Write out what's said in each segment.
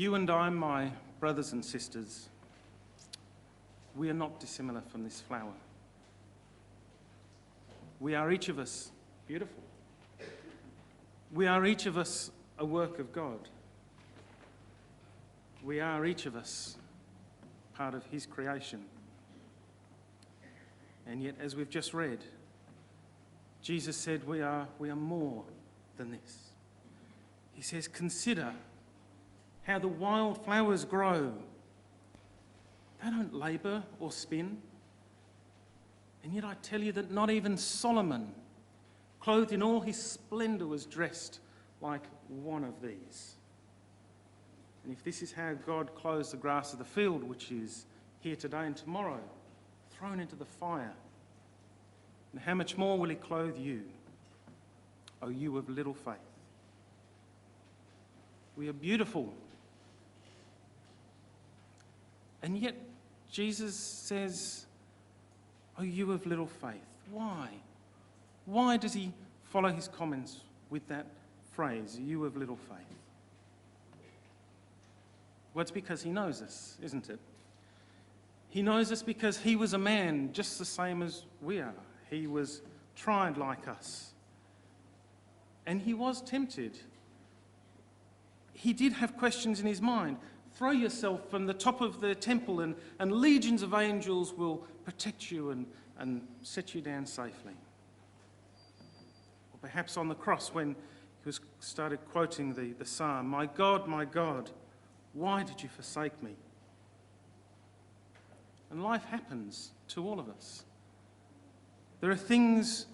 You and I, my brothers and sisters, we are not dissimilar from this flower. We are each of us beautiful. We are each of us a work of God. We are each of us part of his creation. And yet, as we've just read, Jesus said we are more than this. He says, consider how the wild flowers grow. They don't labour or spin. And yet I tell you that not even Solomon, clothed in all his splendour, was dressed like one of these. And if this is how God clothes the grass of the field, which is here today and tomorrow, thrown into the fire, and how much more will he clothe you, O you of little faith? We are beautiful. And yet Jesus says, O you of little faith. Why? Why does he follow his comments with that phrase, you of little faith? Well, it's because he knows us, isn't it? He knows us because he was a man just the same as we are. He was tried like us. And he was tempted. He did have questions in his mind. Throw yourself from the top of the temple and legions of angels will protect you and set you down safely. Or perhaps on the cross when he started quoting the psalm, my God, why did you forsake me? And life happens to all of us. There are things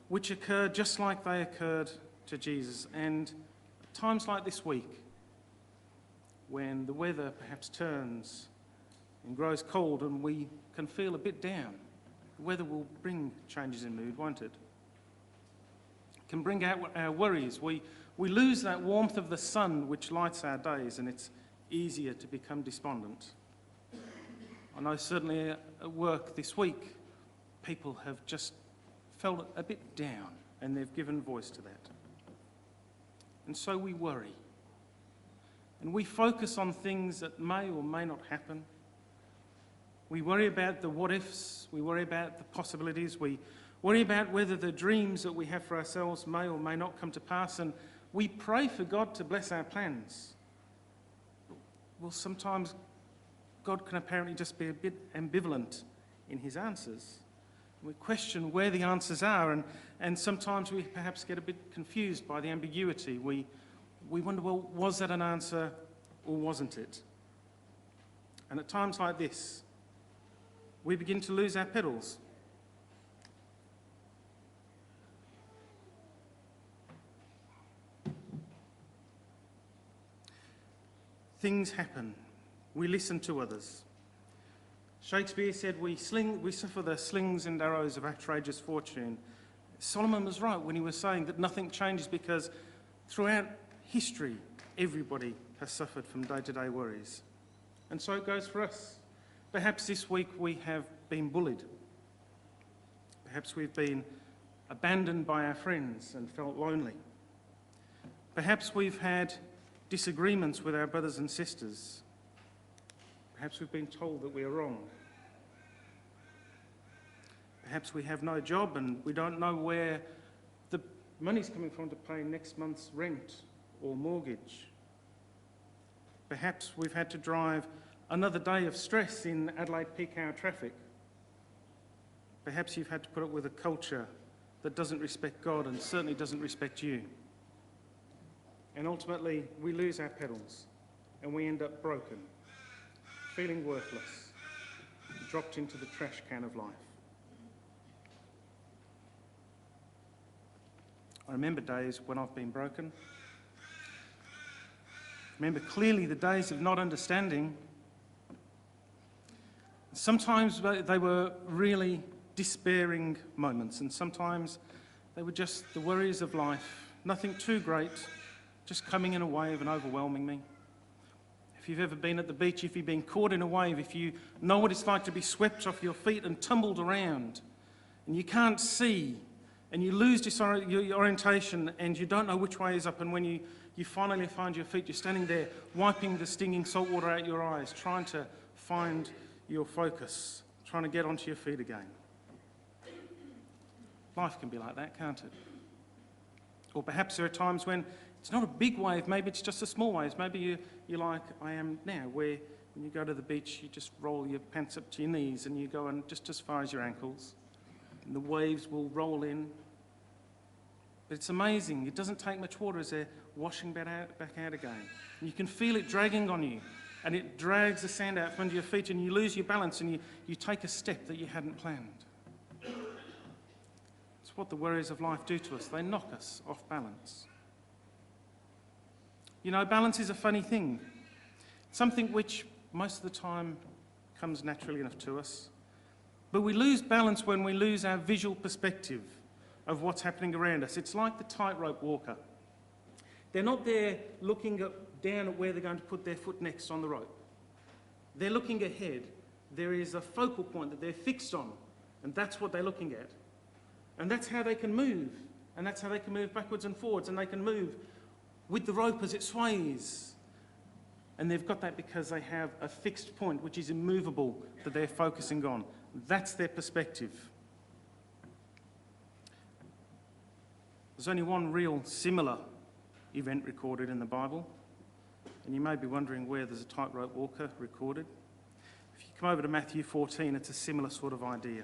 which occur just like they occurred to Jesus. And at times like this week, when the weather perhaps turns and grows cold and we can feel a bit down, the weather will bring changes in mood, won't it? It can bring out our worries. We lose that warmth of the sun which lights our days, and it's easier to become despondent. I know certainly at work this week, people have just felt a bit down, and they've given voice to that. And so we worry. And we focus on things that may or may not happen. We worry about the what-ifs. We worry about the possibilities. We worry about whether the dreams that we have for ourselves may or may not come to pass. And we pray for God to bless our plans. Well, sometimes God can apparently just be a bit ambivalent in his answers. We question where the answers are, and sometimes we perhaps get a bit confused by the ambiguity. We wonder, well, was that an answer or wasn't it? And at times like this, we begin to lose our pedals. Things happen. We listen to others. Shakespeare said, we suffer the slings and arrows of outrageous fortune. Solomon was right when he was saying that nothing changes because throughout history, everybody has suffered from day-to-day worries. And so it goes for us. Perhaps this week we have been bullied. Perhaps we've been abandoned by our friends and felt lonely. Perhaps we've had disagreements with our brothers and sisters. Perhaps we've been told that we are wrong. Perhaps we have no job and we don't know where the money's coming from to pay next month's rent or mortgage. Perhaps we've had to drive another day of stress in Adelaide peak hour traffic. Perhaps you've had to put up with a culture that doesn't respect God and certainly doesn't respect you. And ultimately, we lose our pedals and we end up broken, feeling worthless, dropped into the trash can of life. I remember days when I've been broken. I remember clearly the days of not understanding. Sometimes they were really despairing moments, and sometimes they were just the worries of life, nothing too great, just coming in a wave and overwhelming me. If you've ever been at the beach, if you've been caught in a wave, if you know what it's like to be swept off your feet and tumbled around, and you can't see, and you lose your orientation, and you don't know which way is up, and when you you finally find your feet. You're standing there wiping the stinging salt water out your eyes, trying to find your focus, trying to get onto your feet again. Life can be like that, can't it? Or perhaps there are times when it's not a big wave, maybe it's just a small wave. Maybe you're like I am now, where when you go to the beach, you just roll your pants up to your knees and you go in just as far as your ankles. And the waves will roll in. But it's amazing. It doesn't take much water as they're washing back out again. And you can feel it dragging on you. And it drags the sand out from under your feet and you lose your balance and you take a step that you hadn't planned. It's what the worries of life do to us. They knock us off balance. You know, balance is a funny thing. Something which most of the time comes naturally enough to us. But we lose balance when we lose our visual perspective of what's happening around us. It's like the tightrope walker. They're not there looking down at where they're going to put their foot next on the rope. They're looking ahead. There is a focal point that they're fixed on, and that's what they're looking at. And that's how they can move. And that's how they can move backwards and forwards, and they can move with the rope as it sways. And they've got that because they have a fixed point which is immovable that they're focusing on. That's their perspective. There's only one real similar event recorded in the Bible. And you may be wondering where there's a tightrope walker recorded. If you come over to Matthew 14, it's a similar sort of idea.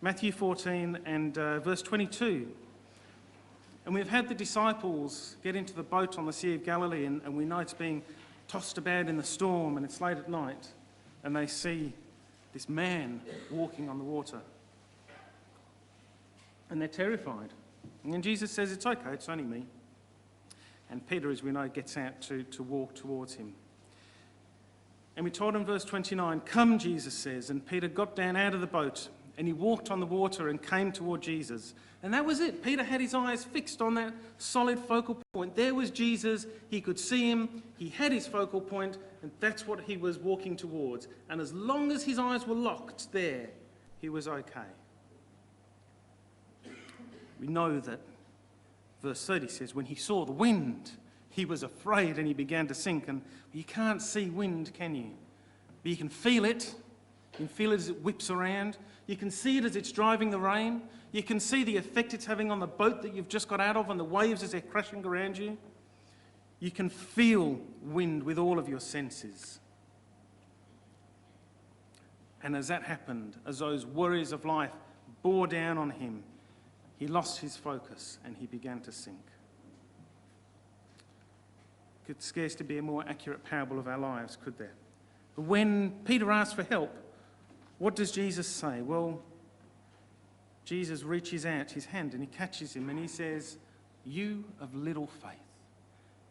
Matthew 14 and verse 22. And we've had the disciples get into the boat on the Sea of Galilee, and we know it's being tossed about in the storm, and it's late at night, and they see this man walking on the water. And they're terrified. And then Jesus says, it's okay, it's only me. And Peter, as we know, gets out to walk towards him. And we told him, verse 29, come, Jesus says. And Peter got down out of the boat, and he walked on the water and came toward Jesus. And that was it. Peter had his eyes fixed on that solid focal point. There was Jesus. He could see him. He had his focal point, and that's what he was walking towards. And as long as his eyes were locked there, he was okay. We know that verse 30 says, when he saw the wind, he was afraid and he began to sink. And you can't see wind, can you? But you can feel it. You can feel it as it whips around. You can see it as it's driving the rain. You can see the effect it's having on the boat that you've just got out of and the waves as they're crashing around you. You can feel wind with all of your senses. And as that happened, as those worries of life bore down on him, he lost his focus and he began to sink. Could scarcely be a more accurate parable of our lives, could there? But when Peter asked for help, what does Jesus say? Well, Jesus reaches out his hand and he catches him and he says, you of little faith.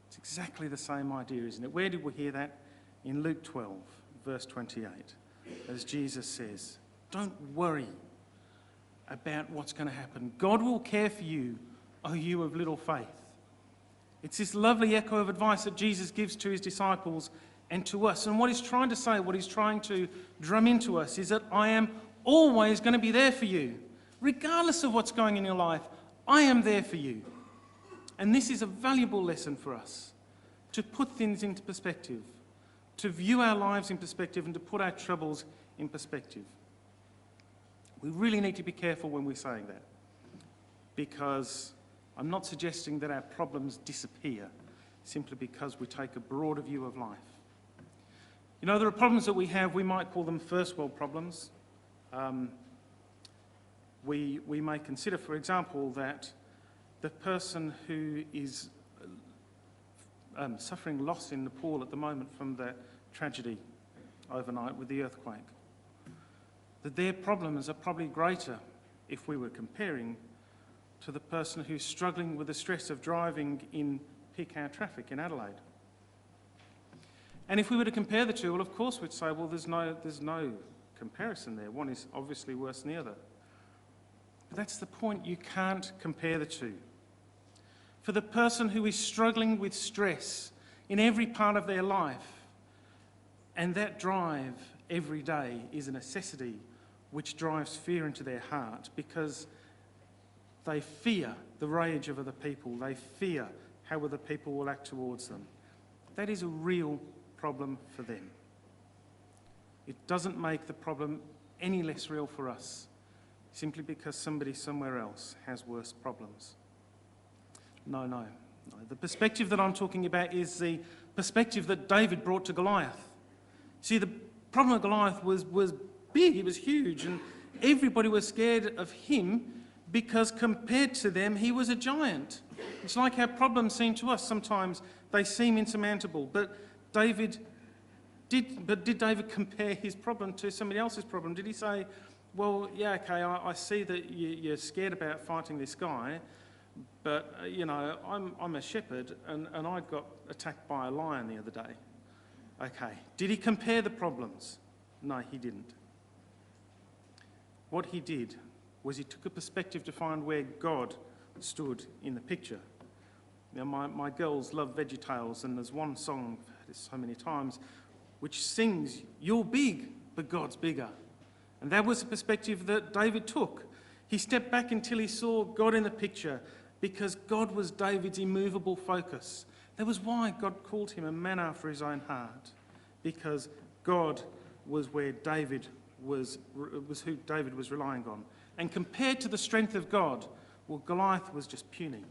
It's exactly the same idea, isn't it? Where did we hear that? In Luke 12, verse 28, as Jesus says, don't worry about what's going to happen. God will care for you, O you of little faith. It's this lovely echo of advice that Jesus gives to his disciples and to us. And what he's trying to say, what he's trying to drum into us is that I am always going to be there for you. Regardless of what's going on in your life, I am there for you. And this is a valuable lesson for us, to put things into perspective, to view our lives in perspective and to put our troubles in perspective. We really need to be careful when we're saying that, because I'm not suggesting that our problems disappear simply because we take a broader view of life. You know, there are problems that we have, we might call them first world problems. We may consider, for example, that the person who is suffering loss in Nepal at the moment from the tragedy overnight with the earthquake, that their problems are probably greater if we were comparing to the person who's struggling with the stress of driving in peak hour traffic in Adelaide. And if we were to compare the two, well, of course we'd say, well, there's no comparison there. One is obviously worse than the other. But that's the point. You can't compare the two. For the person who is struggling with stress in every part of their life, and that drive every day is a necessity which drives fear into their heart, because they fear the rage of other people. They fear how other people will act towards them. That is a real problem for them. It doesn't make the problem any less real for us, simply because somebody somewhere else has worse problems. No. The perspective that I'm talking about is the perspective that David brought to Goliath. See, the problem of Goliath was big, he was huge, and everybody was scared of him because compared to them, he was a giant. It's like our problems seem to us. Sometimes they seem insurmountable, but did David compare his problem to somebody else's problem? Did he say, well, yeah, okay, I see that you're scared about fighting this guy, but, I'm a shepherd and I got attacked by a lion the other day. Okay. Did he compare the problems? No, he didn't. What he did was he took a perspective to find where God stood in the picture. My girls love VeggieTales, and there's one song, I've heard it so many times, which sings, "You're big, but God's bigger." And that was the perspective that David took. He stepped back until he saw God in the picture, because God was David's immovable focus. That was why God called him a man after his own heart, because God was where David was who David was relying on. And compared to the strength of God, well, Goliath was just puny.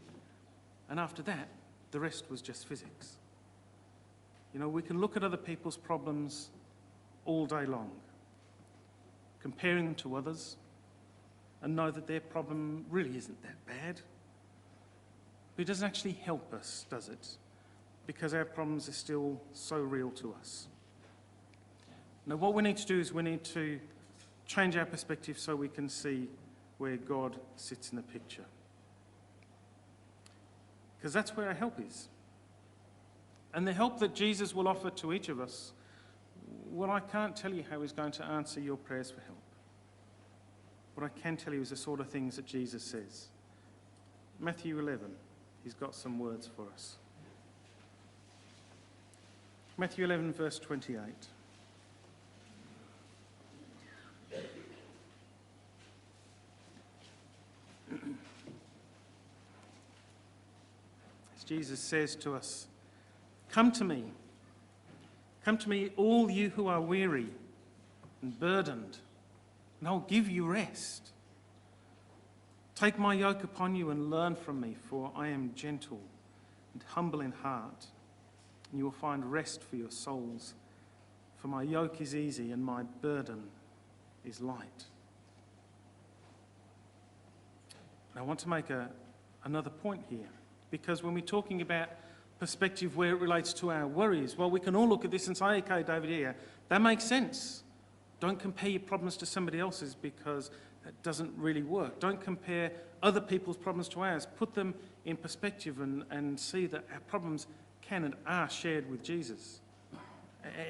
And after that, the rest was just physics. We can look at other people's problems all day long, comparing them to others, and know that their problem really isn't that bad. But it doesn't actually help us, does it? Because our problems are still so real to us. Now, what we need to do is we need to change our perspective so we can see where God sits in the picture. Because that's where our help is. And the help that Jesus will offer to each of us, well, I can't tell you how he's going to answer your prayers for help. What I can tell you is the sort of things that Jesus says. Matthew 11, he's got some words for us. Matthew 11, verse 28. As Jesus says to us, Come to me, all you who are weary and burdened, and I'll give you rest. Take my yoke upon you and learn from me, for I am gentle and humble in heart, and you will find rest for your souls. For my yoke is easy and my burden is light. And I want to make another point here, because when we're talking about perspective where it relates to our worries, well, we can all look at this and say, okay, David, here, that makes sense. Don't compare your problems to somebody else's, because that doesn't really work. Don't compare other people's problems to ours. Put them in perspective and see that our problems can and are shared with Jesus,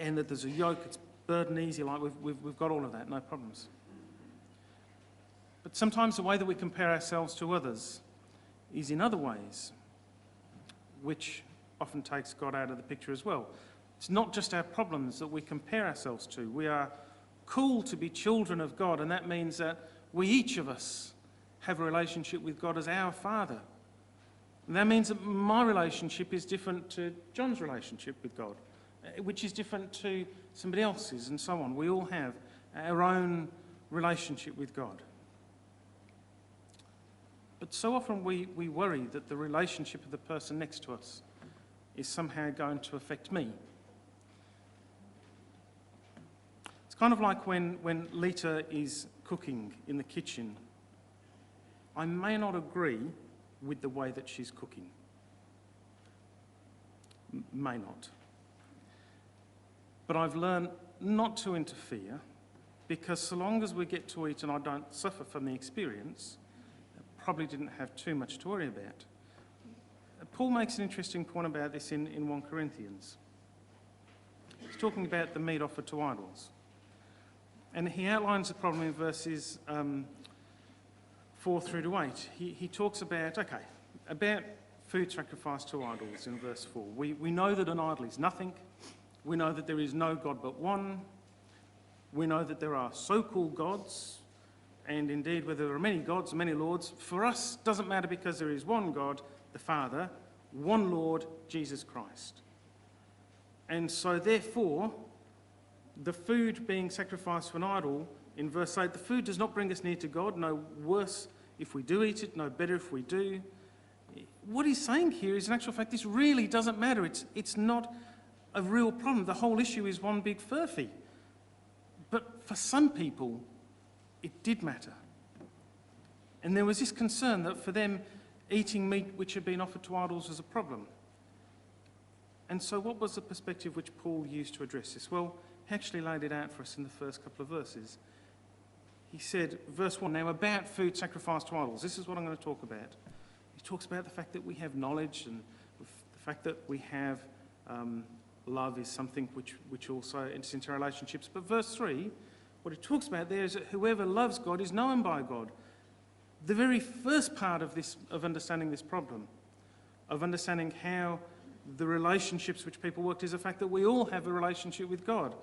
and that there's a yoke, it's burden easy, like we've got all of that, no problems. But sometimes the way that we compare ourselves to others is in other ways, which often takes God out of the picture as well. It's not just our problems that we compare ourselves to. We are called to be children of God, and that means that we, each of us, have a relationship with God as our Father. And that means that my relationship is different to John's relationship with God, which is different to somebody else's, and so on. We all have our own relationship with God. But so often we worry that the relationship of the person next to us is somehow going to affect me. It's kind of like when Lita is cooking in the kitchen. I may not agree with the way that she's cooking. May not. But I've learned not to interfere, because so long as we get to eat and I don't suffer from the experience, I probably didn't have too much to worry about. Paul makes an interesting point about this in 1 Corinthians. He's talking about the meat offered to idols. And he outlines the problem in verses 4 through to 8. He talks about food sacrificed to idols in verse 4. We know that an idol is nothing. We know that there is no God but one. We know that there are so-called gods, and indeed whether there are many gods, many lords, for us doesn't matter, because there is one God, the Father, one Lord, Jesus Christ. And so therefore, the food being sacrificed for an idol, in verse 8, the food does not bring us near to God, no worse if we do eat it, no better if we do. What he's saying here is, in actual fact, this really doesn't matter. It's not a real problem. The whole issue is one big furphy. But for some people, it did matter. And there was this concern that for them, eating meat which had been offered to idols was a problem. And so what was the perspective which Paul used to address this? Well, he actually laid it out for us in the first couple of verses. He said, verse 1, now about food sacrificed to idols. This is what I'm going to talk about. He talks about the fact that we have knowledge and the fact that we have love is something which also enters into relationships. But verse 3, what he talks about there is that whoever loves God is known by God. The very first part of this, of understanding this problem, of understanding how the relationships which people worked, is the fact that we all have a relationship with God.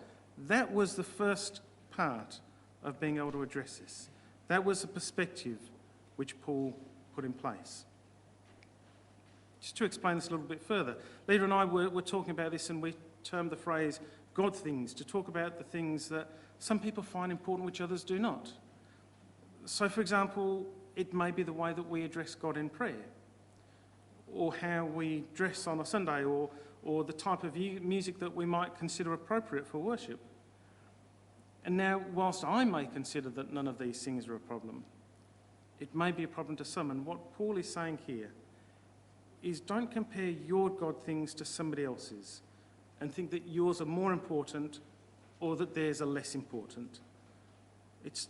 That was the first part of being able to address this. That was the perspective which Paul put in place. Just to explain this a little bit further, Leda and I were talking about this, and we termed the phrase God things, to talk about the things that some people find important which others do not. So, for example, it may be the way that we address God in prayer, or how we dress on a Sunday, or the type of music that we might consider appropriate for worship. And now, whilst I may consider that none of these things are a problem, it may be a problem to some. And what Paul is saying here is, don't compare your God things to somebody else's and think that yours are more important or that theirs are less important. It's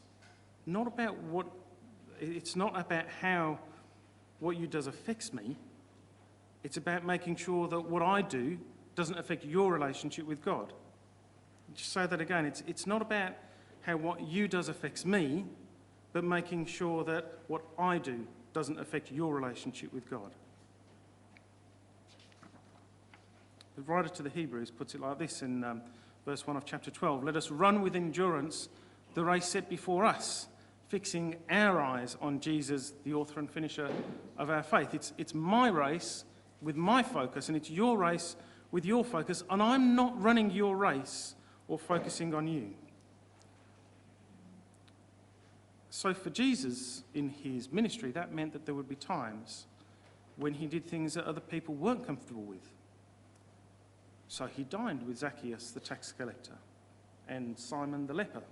not about how what you does affects me. It's about making sure that what I do doesn't affect your relationship with God. Just say that again. It's not about how what you does affects me, but making sure that what I do doesn't affect your relationship with God. The writer to the Hebrews puts it like this in verse 1 of chapter 12. Let us run with endurance the race set before us, fixing our eyes on Jesus, the author and finisher of our faith. It's my race with my focus, and it's your race with your focus, and I'm not running your race or focusing on you. So for Jesus in his ministry, that meant that there would be times when he did things that other people weren't comfortable with. So he dined with Zacchaeus, the tax collector, and Simon the leper.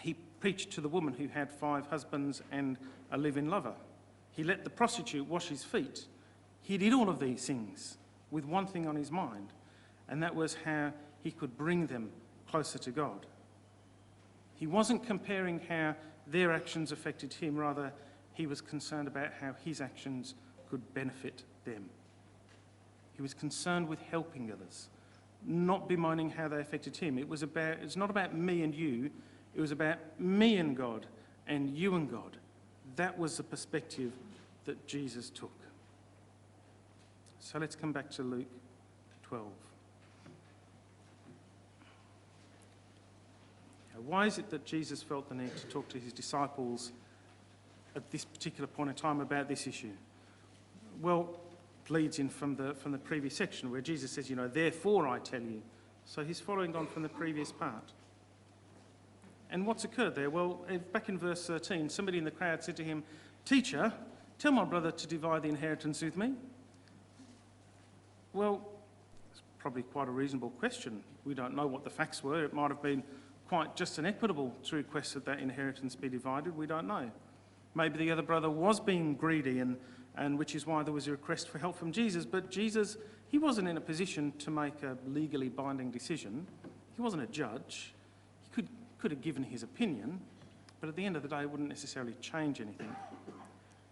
He preached to the woman who had 5 husbands and a live-in lover. He let the prostitute wash his feet. He did all of these things with one thing on his mind, and that was how he could bring them closer to God. He wasn't comparing how their actions affected him, rather he was concerned about how his actions could benefit them. He was concerned with helping others, not bemoaning how they affected him. It's not about me and you, it was about me and God and you and God. That was the perspective that Jesus took. So let's come back to Luke 12. Now, why is it that Jesus felt the need to talk to his disciples at this particular point in time about this issue? Well, it leads in from the previous section where Jesus says, therefore I tell you. So he's following on from the previous part. And what's occurred there? Well, back in verse 13, somebody in the crowd said to him, "Teacher, tell my brother to divide the inheritance with me." Well, it's probably quite a reasonable question. We don't know what the facts were. It might have been quite just and equitable to request that inheritance be divided. We don't know. Maybe the other brother was being greedy, and which is why there was a request for help from Jesus. But Jesus, he wasn't in a position to make a legally binding decision. He wasn't a judge. He could have given his opinion, but at the end of the day, it wouldn't necessarily change anything.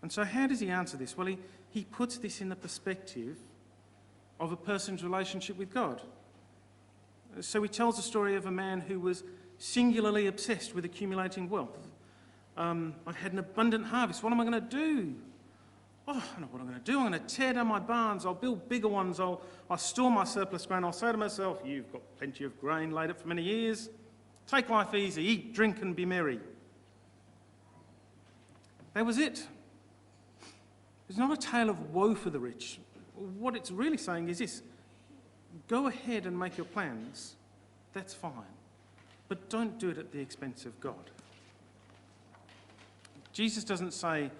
And so how does he answer this? Well, he puts this in the perspective of a person's relationship with God. So he tells the story of a man who was singularly obsessed with accumulating wealth. I've had an abundant harvest. What am I going to do? Oh, I don't know what I'm going to do. I'm going to tear down my barns. I'll build bigger ones. I'll store my surplus grain. I'll say to myself, you've got plenty of grain laid up for many years. Take life easy. Eat, drink, and be merry. That was it. It's not a tale of woe for the rich. What it's really saying is this: go ahead and make your plans, that's fine, but don't do it at the expense of God. Jesus doesn't say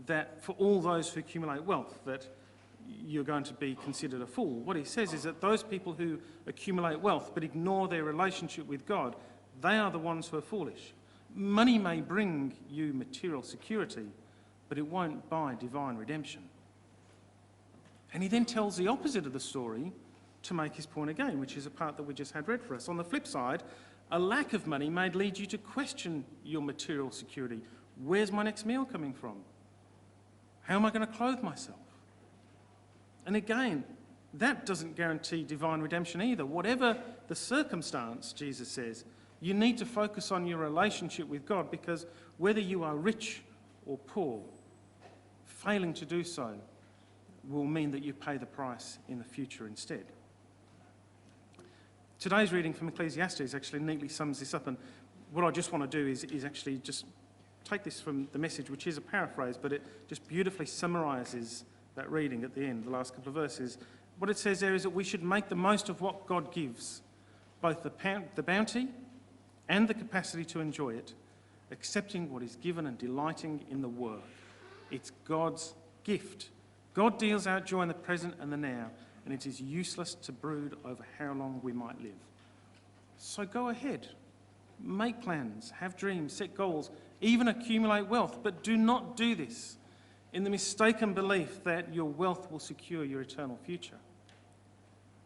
that for all those who accumulate wealth that you're going to be considered a fool. What he says is that those people who accumulate wealth but ignore their relationship with God, they are the ones who are foolish. Money may bring you material security, but it won't buy divine redemption. And he then tells the opposite of the story to make his point again, which is a part that we just had read for us. On the flip side, a lack of money may lead you to question your material security. Where's my next meal coming from? How am I going to clothe myself? And again, that doesn't guarantee divine redemption either. Whatever the circumstance, Jesus says, you need to focus on your relationship with God, because whether you are rich or poor, failing to do so will mean that you pay the price in the future instead. Today's reading from Ecclesiastes actually neatly sums this up, and what I just want to do is actually just take this from the Message, which is a paraphrase, but it just beautifully summarises that reading at the end, the last couple of verses. What it says there is that we should make the most of what God gives, both the bounty and the capacity to enjoy it, accepting what is given and delighting in the work. It's God's gift. God deals out joy in the present and the now, and it is useless to brood over how long we might live. So go ahead, make plans, have dreams, set goals, even accumulate wealth, but do not do this in the mistaken belief that your wealth will secure your eternal future.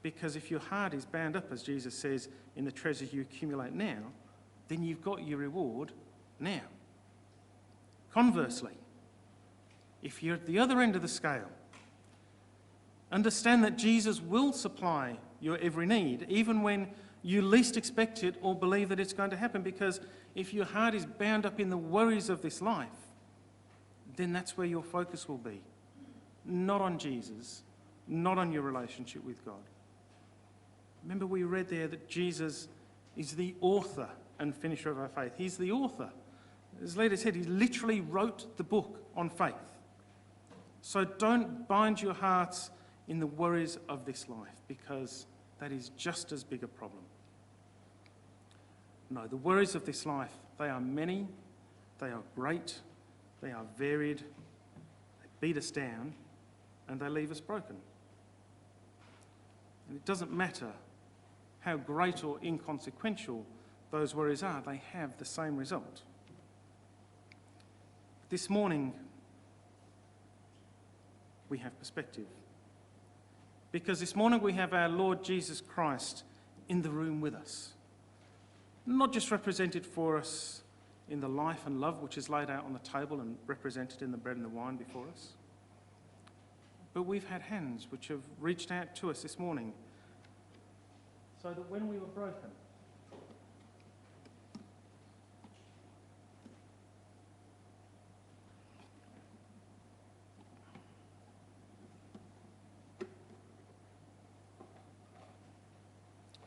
Because if your heart is bound up, as Jesus says, in the treasures you accumulate now, then you've got your reward now. Conversely, if you're at the other end of the scale, understand that Jesus will supply your every need, even when you least expect it or believe that it's going to happen, because if your heart is bound up in the worries of this life, then that's where your focus will be. Not on Jesus, not on your relationship with God. Remember, we read there that Jesus is the author and finisher of our faith. He's the author. As Leda said, he literally wrote the book on faith. So don't bind your hearts in the worries of this life, because that is just as big a problem. No, the worries of this life, they are many, they are great, they are varied, they beat us down, and they leave us broken. And it doesn't matter how great or inconsequential those worries are, they have the same result. This morning, we have perspective. Because this morning we have our Lord Jesus Christ in the room with us. Not just represented for us in the life and love which is laid out on the table and represented in the bread and the wine before us, but we've had hands which have reached out to us this morning so that when we were broken,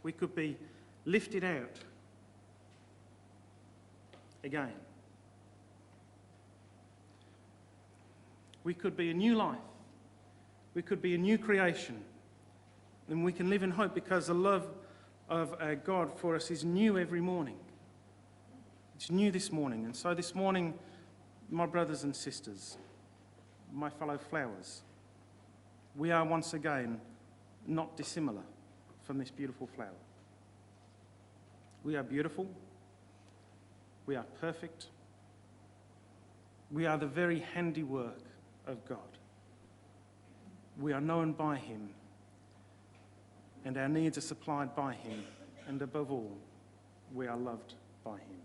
we could be lifted out again. We could be a new life. We could be a new creation. And we can live in hope, because the love of our God for us is new every morning. It's new this morning. And so this morning, my brothers and sisters, my fellow flowers, we are once again not dissimilar from this beautiful flower. We are beautiful. We are perfect. We are the very handiwork of God. We are known by him, and our needs are supplied by him, and above all, we are loved by him.